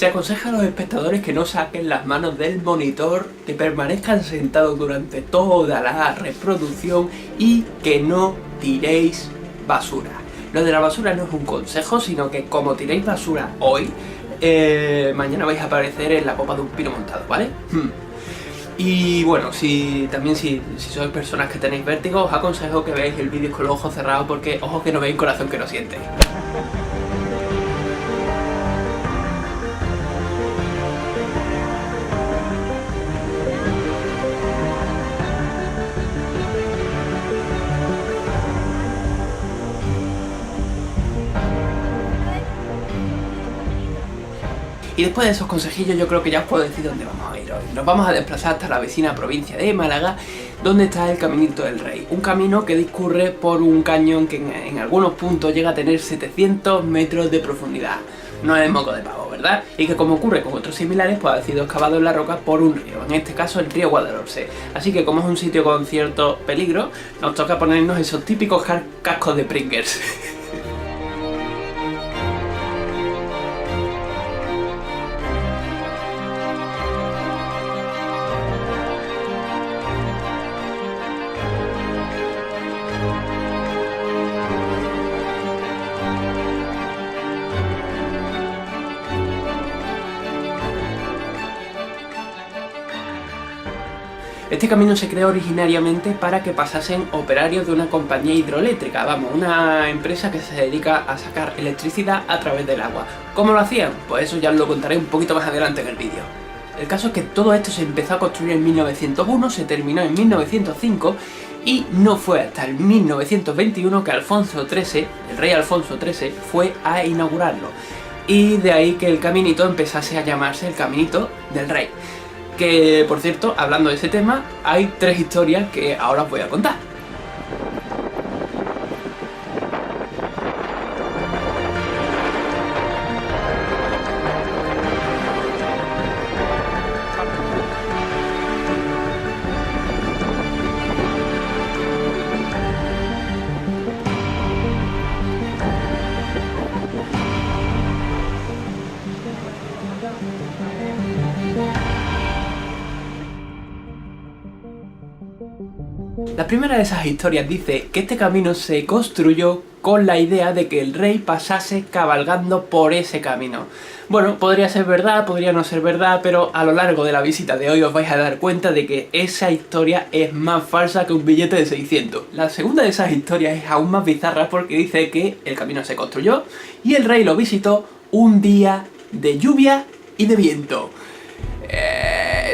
Se aconseja a los espectadores que no saquen las manos del monitor, que permanezcan sentados durante toda la reproducción y que no tiréis basura. Lo de la basura no es un consejo, sino que como tiréis basura hoy, mañana vais a aparecer en la copa de un pino montado, ¿vale? Y bueno, si sois personas que tenéis vértigo, os aconsejo que veáis el vídeo con los ojos cerrados, porque ojos que no veis, corazón que no siente. Y después de esos consejillos yo creo que ya os puedo decir dónde vamos a ir hoy. Nos vamos a desplazar hasta la vecina provincia de Málaga, donde está el Caminito del Rey. Un camino que discurre por un cañón que en algunos puntos llega a tener 700 metros de profundidad. No es moco de pavo, ¿verdad? Y que, como ocurre con otros similares, pues ha sido excavado en la roca por un río, en este caso el río Guadalhorce. Así que, como es un sitio con cierto peligro, nos toca ponernos esos típicos cascos de Pringles. Este camino se creó originariamente para que pasasen operarios de una compañía hidroeléctrica, vamos, una empresa que se dedica a sacar electricidad a través del agua. ¿Cómo lo hacían? Pues eso ya os lo contaré un poquito más adelante en el vídeo. El caso es que todo esto se empezó a construir en 1901, se terminó en 1905 y no fue hasta el 1921 que Alfonso XIII, el rey Alfonso XIII, fue a inaugurarlo. Y de ahí que el caminito empezase a llamarse el Caminito del Rey. Que, por cierto, hablando de ese tema, hay 3 historias que ahora os voy a contar. La primera de esas historias dice que este camino se construyó con la idea de que el rey pasase cabalgando por ese camino. Bueno, podría ser verdad, podría no ser verdad, pero a lo largo de la visita de hoy os vais a dar cuenta de que esa historia es más falsa que un billete de 600. La segunda de esas historias es aún más bizarra porque dice que el camino se construyó y el rey lo visitó un día de lluvia y de viento.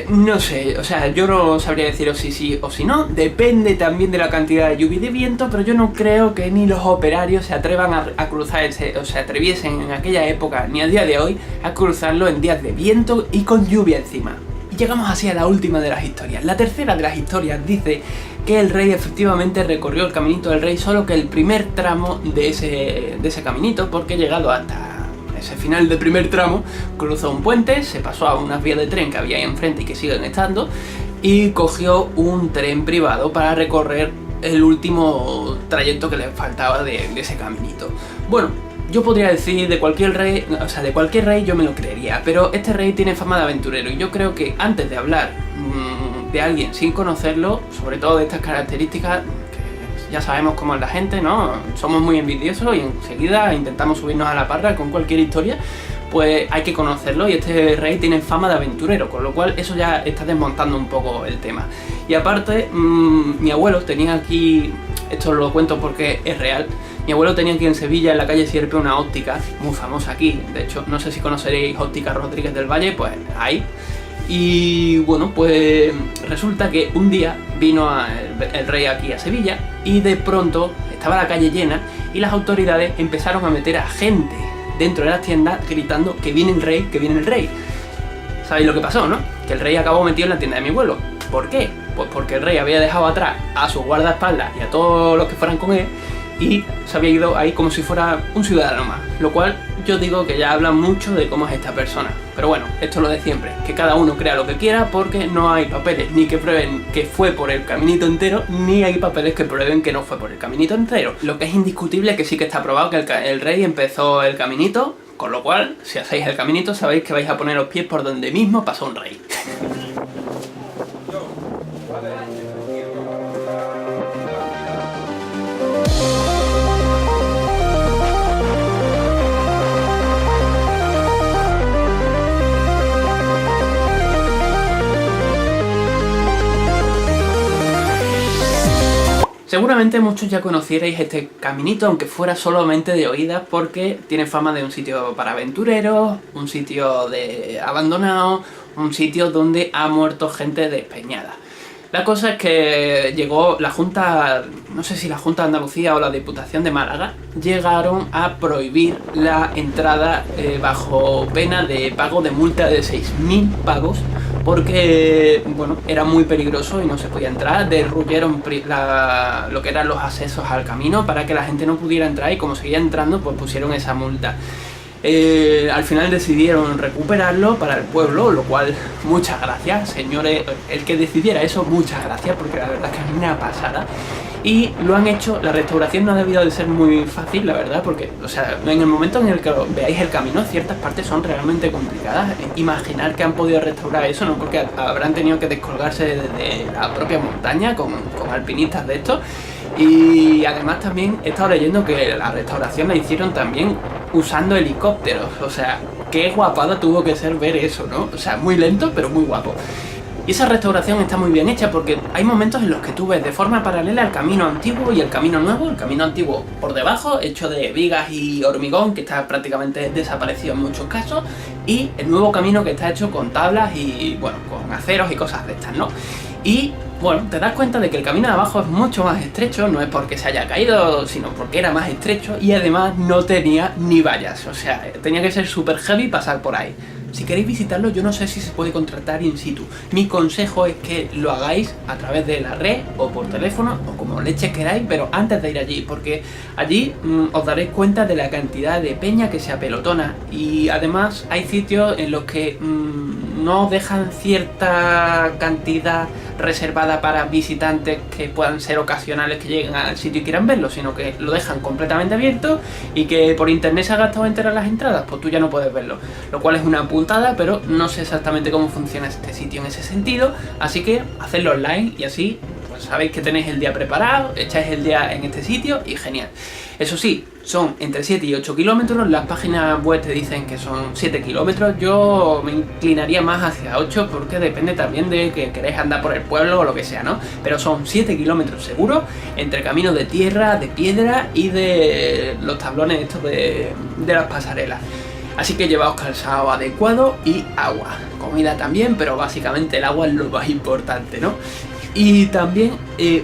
No sé, o sea, yo no sabría deciros si sí o si no, depende también de la cantidad de lluvia y de viento, pero yo no creo que ni los operarios se atrevan a cruzar o se atreviesen en aquella época, ni a día de hoy, a cruzarlo en días de viento y con lluvia encima. Y llegamos así a la última de las historias. La tercera de las historias dice que el rey efectivamente recorrió el Caminito del Rey, solo que el primer tramo de ese caminito, porque llegado hasta ese final del primer tramo, cruzó un puente, se pasó a unas vías de tren que había ahí enfrente y que siguen estando, y cogió un tren privado para recorrer el último trayecto que le faltaba de ese caminito. Bueno, yo podría decir de cualquier rey, o sea, de cualquier rey yo me lo creería, pero este rey tiene fama de aventurero y yo creo que antes de hablar de alguien sin conocerlo, sobre todo de estas características, ya sabemos cómo es la gente, ¿no? Somos muy envidiosos y enseguida intentamos subirnos a la parra con cualquier historia, pues hay que conocerlo y este rey tiene fama de aventurero, con lo cual eso ya está desmontando un poco el tema. Y aparte, mi abuelo tenía aquí, esto lo cuento porque es real, mi abuelo tenía aquí en Sevilla, en la calle Sierpe, una óptica muy famosa aquí, de hecho, no sé si conoceréis Óptica Rodríguez del Valle, pues ahí. Y bueno, pues resulta que un día vino el rey aquí a Sevilla y de pronto estaba la calle llena y las autoridades empezaron a meter a gente dentro de las tiendas gritando que viene el rey, que viene el rey. ¿Sabéis lo que pasó, no? Que el rey acabó metido en la tienda de mi abuelo. ¿Por qué? Pues porque el rey había dejado atrás a sus guardaespaldas y a todos los que fueran con él y se había ido ahí como si fuera un ciudadano más, lo cual yo digo que ya habla mucho de cómo es esta persona. Pero bueno, esto es lo de siempre, que cada uno crea lo que quiera porque no hay papeles ni que prueben que fue por el caminito entero, ni hay papeles que prueben que no fue por el caminito entero. Lo que es indiscutible es que sí que está probado que el rey empezó el caminito Con lo cual, si hacéis el caminito, sabéis que vais a poner los pies por donde mismo pasó un rey. Seguramente muchos ya conocierais este caminito, aunque fuera solamente de oídas, porque tiene fama de un sitio para aventureros, un sitio abandonado, un sitio donde ha muerto gente despeñada. La cosa es que llegó la Junta, no sé si la Junta de Andalucía o la Diputación de Málaga, llegaron a prohibir la entrada bajo pena de pago de multa de 6.000 pavos, porque bueno, era muy peligroso y no se podía entrar. Derruyeron lo que eran los accesos al camino para que la gente no pudiera entrar, y como seguía entrando, pues pusieron esa multa. Al final decidieron recuperarlo para el pueblo, lo cual, muchas gracias, señores, el que decidiera eso, muchas gracias, porque la verdad es que es una pasada. Y lo han hecho. La restauración no ha debido de ser muy fácil, la verdad, porque, o sea, en el momento en el que veáis el camino, ciertas partes son realmente complicadas. Imaginar que han podido restaurar eso, ¿no? Porque habrán tenido que descolgarse de la propia montaña con alpinistas de estos. Y además también he estado leyendo que la restauración la hicieron también usando helicópteros. O sea, qué guapada tuvo que ser ver eso, ¿no? O sea, muy lento, pero muy guapo. Y esa restauración está muy bien hecha, porque hay momentos en los que tú ves de forma paralela el camino antiguo y el camino nuevo. El camino antiguo por debajo, hecho de vigas y hormigón, que está prácticamente desaparecido en muchos casos, y el nuevo camino que está hecho con tablas y, bueno, con aceros y cosas de estas, ¿no? Y bueno, te das cuenta de que el camino de abajo es mucho más estrecho, no es porque se haya caído, sino porque era más estrecho, y además no tenía ni vallas. O sea, tenía que ser súper heavy pasar por ahí. Si queréis visitarlo, yo no sé si se puede contratar in situ. Mi consejo es que lo hagáis a través de la red o por teléfono o como leche queráis, pero antes de ir allí, porque allí os daréis cuenta de la cantidad de peña que se apelotona, y además hay sitios en los que no dejan cierta cantidad reservada para visitantes que puedan ser ocasionales que lleguen al sitio y quieran verlo, sino que lo dejan completamente abierto, y que por internet se ha gastado enteras las entradas, pues tú ya no puedes verlo, lo cual es una puntada, pero no sé exactamente cómo funciona este sitio en ese sentido, así que hacedlo online y así pues sabéis que tenéis el día preparado, echáis el día en este sitio y genial. Eso sí, son entre 7 y 8 kilómetros, las páginas web te dicen que son 7 kilómetros, yo me inclinaría más hacia 8 porque depende también de que queréis andar por el pueblo o lo que sea, ¿no? Pero son 7 kilómetros seguros, entre caminos de tierra, de piedra y de los tablones estos de las pasarelas. Así que llevaos calzado adecuado y agua, comida también, pero básicamente el agua es lo más importante, ¿no? Y también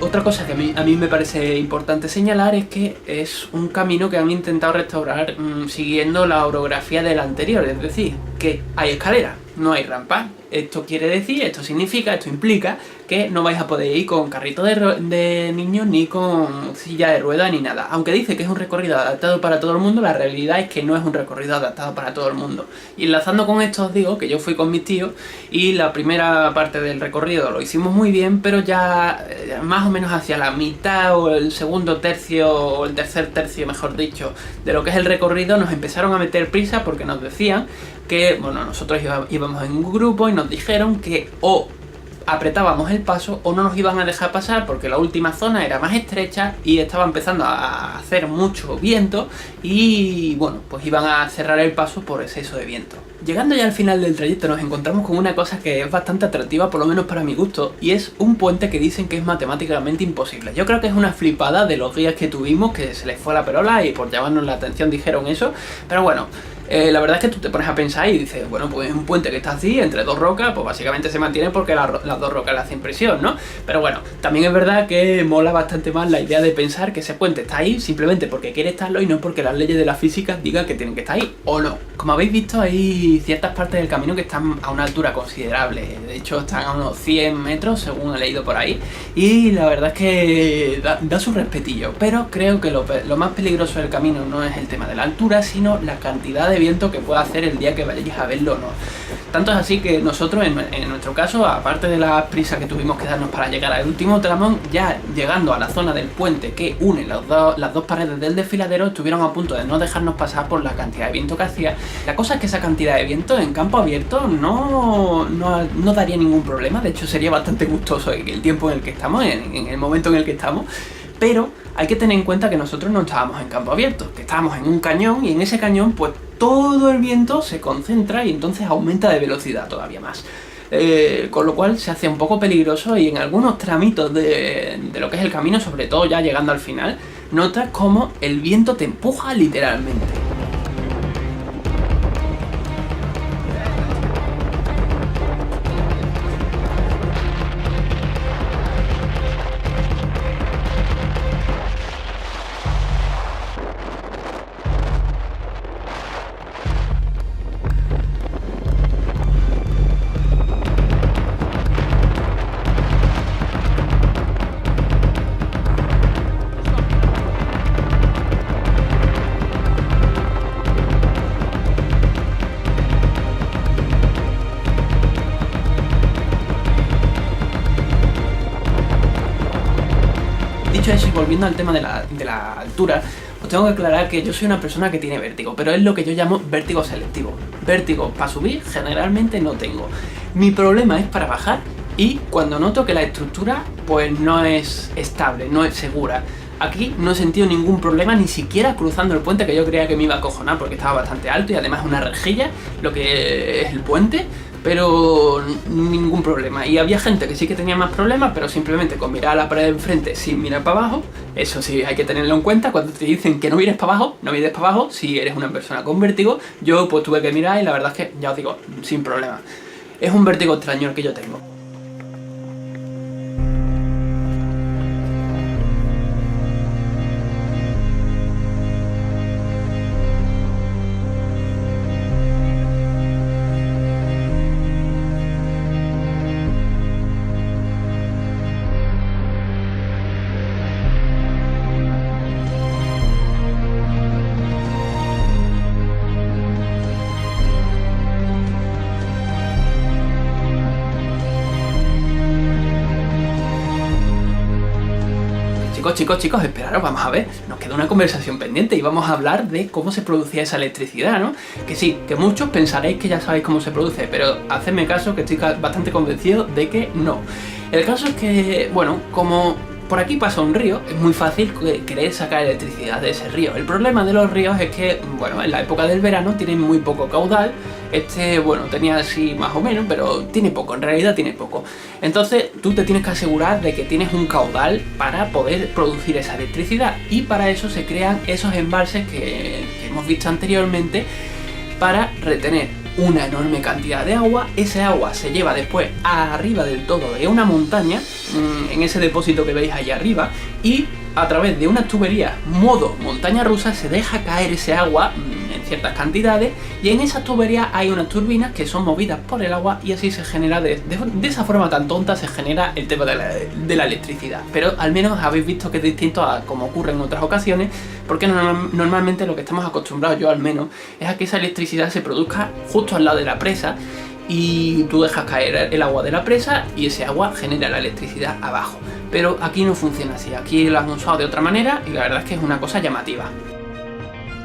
otra cosa que a mí me parece importante señalar es que es un camino que han intentado restaurar siguiendo la orografía del anterior, es decir, que hay escaleras, no hay rampas. Esto quiere decir, esto implica que no vais a poder ir con carrito de niños ni con silla de ruedas ni nada. Aunque dice que es un recorrido adaptado para todo el mundo, la realidad es que no es un recorrido adaptado para todo el mundo. Y enlazando con esto os digo que yo fui con mis tíos y la primera parte del recorrido lo hicimos muy bien, pero ya más o menos hacia la mitad o el segundo tercio o el tercer tercio, mejor dicho, de lo que es el recorrido, nos empezaron a meter prisa porque nos decían que, bueno, nosotros íbamos en un grupo y nos dijeron que o apretábamos el paso o no nos iban a dejar pasar porque la última zona era más estrecha y estaba empezando a hacer mucho viento y, bueno, pues iban a cerrar el paso por exceso de viento. Llegando ya al final del trayecto nos encontramos con una cosa que es bastante atractiva, por lo menos para mi gusto, y es un puente que dicen que es matemáticamente imposible. Yo creo que es una flipada de los guías que tuvimos, que se les fue la perola y por llamarnos la atención dijeron eso, pero bueno, la verdad es que tú te pones a pensar y dices, bueno, pues es un puente que está así, entre dos rocas, pues básicamente se mantiene porque las dos rocas le hacen presión, ¿no? Pero bueno, también es verdad que mola bastante más la idea de pensar que ese puente está ahí simplemente porque quiere estarlo y no porque las leyes de la física digan que tienen que estar ahí, o no. Como habéis visto, hay ciertas partes del camino que están a una altura considerable, de hecho están a unos 100 metros según he leído por ahí, y la verdad es que da su respetillo, pero creo que lo más peligroso del camino no es el tema de la altura, sino la cantidad de de viento que pueda hacer el día que vayáis a verlo o no. Tanto es así que nosotros, en nuestro caso, aparte de la prisa que tuvimos que darnos para llegar al último tramo, ya llegando a la zona del puente que une las dos paredes del desfiladero, estuvieron a punto de no dejarnos pasar por la cantidad de viento que hacía. La cosa es que esa cantidad de viento en campo abierto no daría ningún problema, de hecho sería bastante gustoso el tiempo en el que estamos, en el momento en el que estamos. Pero hay que tener en cuenta que nosotros no estábamos en campo abierto, que estábamos en un cañón, y en ese cañón pues todo el viento se concentra y entonces aumenta de velocidad todavía más. Con lo cual se hace un poco peligroso, y en algunos tramitos de lo que es el camino, sobre todo ya llegando al final, notas como el viento te empuja literalmente. Dicho eso, y volviendo al tema de la altura, os tengo que aclarar que yo soy una persona que tiene vértigo, pero es lo que yo llamo vértigo selectivo. Vértigo para subir generalmente no tengo. Mi problema es para bajar, y cuando noto que la estructura pues no es estable, no es segura. Aquí no he sentido ningún problema, ni siquiera cruzando el puente, que yo creía que me iba a acojonar porque estaba bastante alto y además una rejilla, lo que es el puente, pero ningún problema. Y había gente que sí que tenía más problemas, pero simplemente con mirar a la pared de enfrente sin mirar para abajo. Eso sí, hay que tenerlo en cuenta. Cuando te dicen que no mires para abajo, no mires para abajo si eres una persona con vértigo. Yo pues tuve que mirar y la verdad es que, ya os digo, sin problema. Es un vértigo extraño el que yo tengo. Chicos, esperaros, vamos a ver, nos queda una conversación pendiente y vamos a hablar de cómo se producía esa electricidad, ¿no? Que sí, que muchos pensaréis que ya sabéis cómo se produce, pero hacedme caso que estoy bastante convencido de que no. El caso es que, bueno, como por aquí pasa un río, es muy fácil querer sacar electricidad de ese río. El problema de los ríos es que, bueno, en la época del verano tienen muy poco caudal. Bueno, tenía así más o menos, pero tiene poco, en realidad tiene poco. Entonces tú te tienes que asegurar de que tienes un caudal para poder producir esa electricidad, y para eso se crean esos embalses que hemos visto anteriormente, para retener una enorme cantidad de agua. Ese agua se lleva después arriba del todo de una montaña, en ese depósito que veis allá arriba, y a través de unas tuberías modo montaña rusa se deja caer ese agua en ciertas cantidades, y en esas tuberías hay unas turbinas que son movidas por el agua, y así se genera, de esa forma tan tonta se genera el tema de la electricidad. Pero al menos habéis visto que es distinto a como ocurre en otras ocasiones, porque normalmente lo que estamos acostumbrados, yo al menos, es a que esa electricidad se produzca justo al lado de la presa, y tú dejas caer el agua de la presa y ese agua genera la electricidad abajo. Pero aquí no funciona así, aquí lo han usado de otra manera, y la verdad es que es una cosa llamativa.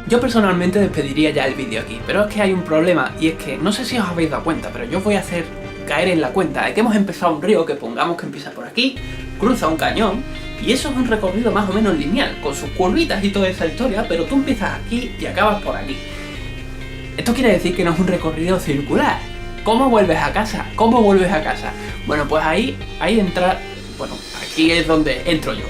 Yo personalmente despediría ya el vídeo aquí, pero es que hay un problema, y es que no sé si os habéis dado cuenta, pero yo os voy a hacer caer en la cuenta de que hemos empezado un río que pongamos que empieza por aquí, cruza un cañón, y eso es un recorrido más o menos lineal, con sus curvitas y toda esa historia, pero tú empiezas aquí y acabas por aquí. Esto quiere decir que no es un recorrido circular. ¿Cómo vuelves a casa? ¿Cómo vuelves a casa? Bueno, pues ahí entra... Bueno, aquí es donde entro yo.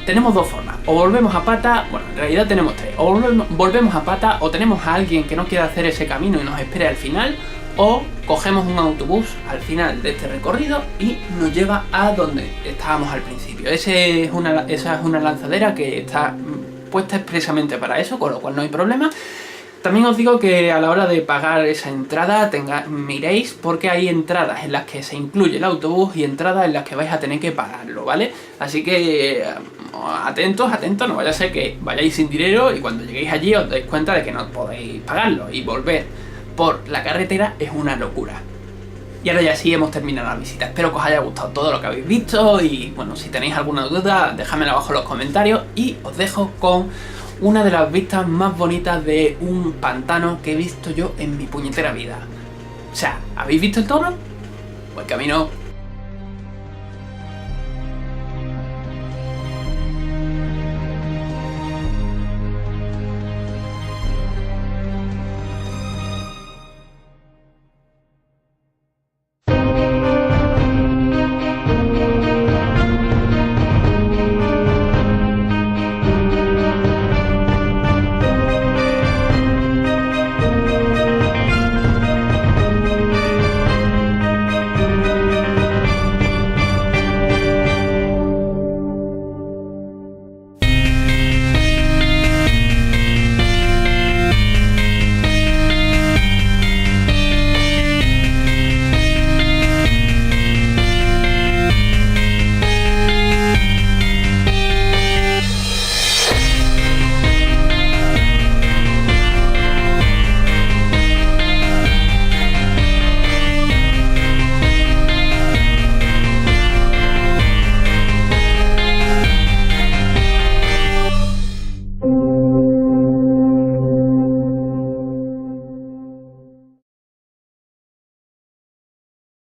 Tenemos dos formas, o volvemos a pata, bueno, en realidad tenemos tres, o volvemos a pata, o tenemos a alguien que no quiera hacer ese camino y nos espere al final, o cogemos un autobús al final de este recorrido y nos lleva a donde estábamos al principio. Esa es una lanzadera que está puesta expresamente para eso, con lo cual no hay problema. También os digo que a la hora de pagar esa entrada miréis, porque hay entradas en las que se incluye el autobús y entradas en las que vais a tener que pagarlo, ¿vale? Así que atentos, no vaya a ser que vayáis sin dinero y cuando lleguéis allí os dais cuenta de que no podéis pagarlo, y volver por la carretera es una locura. Y ahora ya sí hemos terminado la visita. Espero que os haya gustado todo lo que habéis visto y bueno, si tenéis alguna duda dejadmela abajo en los comentarios, y os dejo con una de las vistas más bonitas de un pantano que he visto yo en mi puñetera vida. O sea, ¿habéis visto el toro? Pues que a mí no.